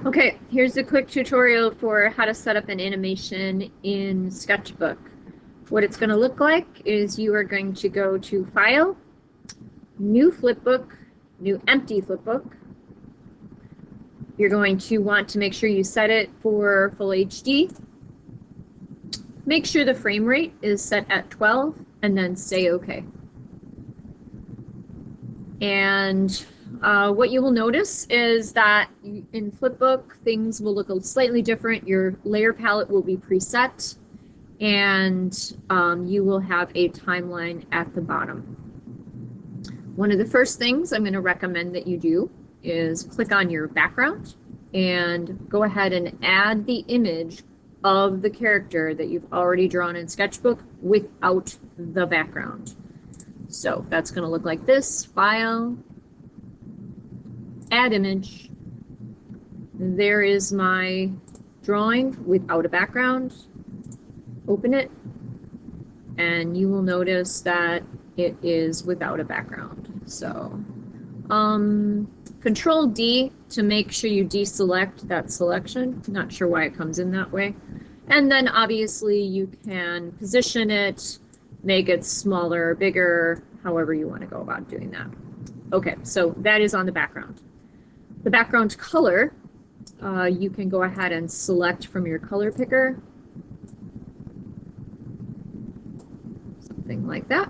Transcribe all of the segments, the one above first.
Okay, here's a quick tutorial for how to set up an animation in Sketchbook. What it's going to look like is you are going to go to File, New Flipbook, New Empty Flipbook. You're going to want to make sure you set it for Full HD. Make sure the frame rate is set at 12 and then say OK. And what you will notice is that in Flipbook, things will look slightly different. Your layer palette will be preset, and you will have a timeline at the bottom. One of the first things I'm going to recommend that you do is click on your background and go ahead and add the image of the character that you've already drawn in Sketchbook without the background. So that's going to look like this. File, add image. There is my drawing without a background. Open it, and you will notice that it is without a background. So Control D to make sure you deselect that selection. Not sure why it comes in that way. And then obviously you can position it, make it smaller, bigger, however you want to go about doing that. Okay, so that is on the background. The background color, you can go ahead and select from your color picker. Something like that.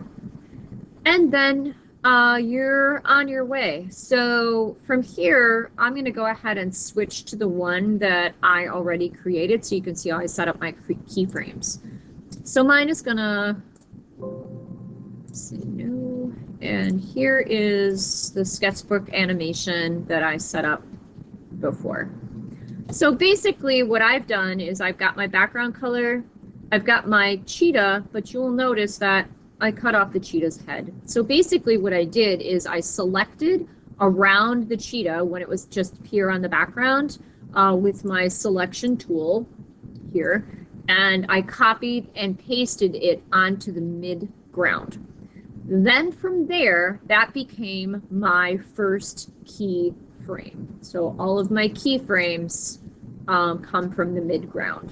And then you're on your way. So from here, I'm going to go ahead and switch to the one that I already created so you can see how I set up my keyframes. So mine is going to say no. And here is the sketchbook animation that I set up before. So basically what I've done is I've got my background color, I've got my cheetah, but you'll notice that I cut off the cheetah's head. So basically what I did is I selected around the cheetah when it was just here on the background with my selection tool here, and I copied and pasted it onto the mid-ground. Then from there, that became my first keyframe. So all of my keyframes come from the mid-ground.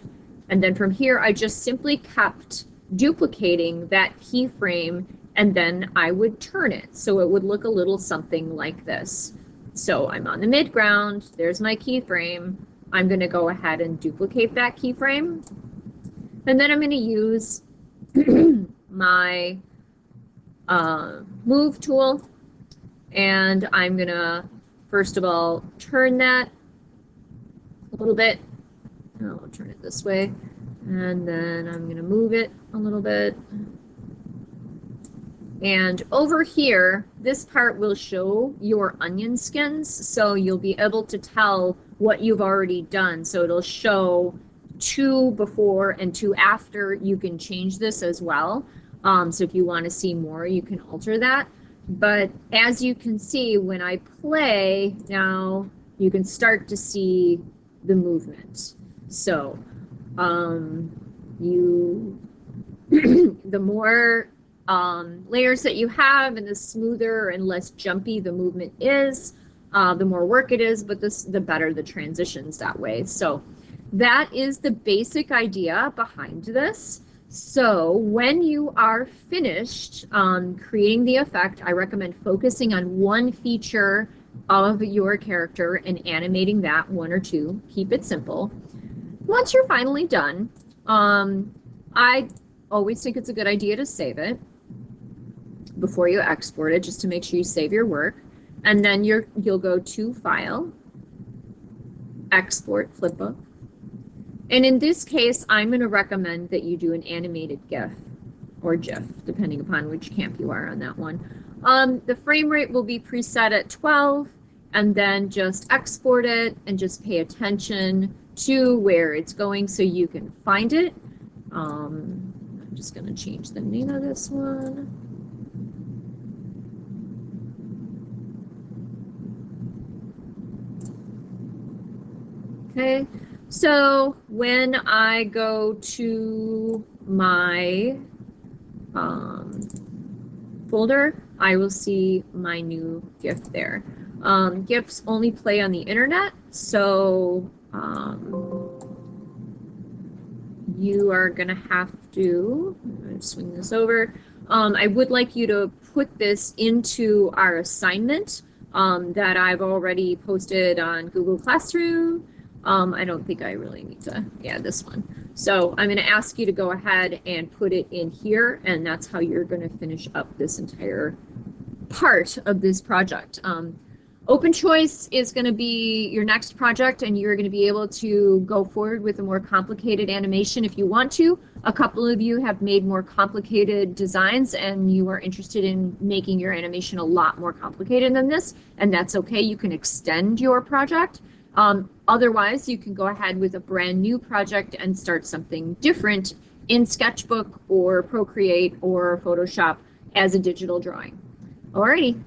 And then from here, I just simply kept duplicating that keyframe, and then I would turn it. So it would look a little something like this. So I'm on the mid-ground, there's my keyframe. I'm going to go ahead and duplicate that keyframe. And then I'm going to use my move tool, and I'm going to, first of all, turn that a little bit. I'll turn it this way. And then I'm going to move it a little bit. And over here, this part will show your onion skins, so you'll be able to tell what you've already done. So it'll show 2 before and 2 after. You can change this as well. So if you want to see more, you can alter that. But as you can see, when I play now, you can start to see the movement. So the more layers that you have and the smoother and less jumpy the movement is, the more work it is, but the better the transitions that way. So that is the basic idea behind this. So when you are finished creating the effect, I recommend focusing on one feature of your character and animating that, 1 or 2. Keep it simple. Once you're finally done, I always think it's a good idea to save it before you export it, just to make sure you save your work. And then you'll go to File, Export Flipbook. And in this case, I'm going to recommend that you do an animated GIF or GIF, depending upon which camp you are on that one. The frame rate will be preset at 12, and then just export it and just pay attention to where it's going so you can find it. I'm just going to change the name of this one. Okay, so when I go to my folder, I will see my new GIF there. GIFs only play on the internet, so you are going to have to swing this over. I would like you to put this into our assignment that I've already posted on Google Classroom. I don't think I really need to add this one. So I'm going to ask you to go ahead and put it in here, and that's how you're going to finish up this entire part of this project. Open Choice is going to be your next project, and you're going to be able to go forward with a more complicated animation if you want to. A couple of you have made more complicated designs, and you are interested in making your animation a lot more complicated than this, and that's okay. You can extend your project. Otherwise, you can go ahead with a brand new project and start something different in Sketchbook or Procreate or Photoshop as a digital drawing. Alrighty.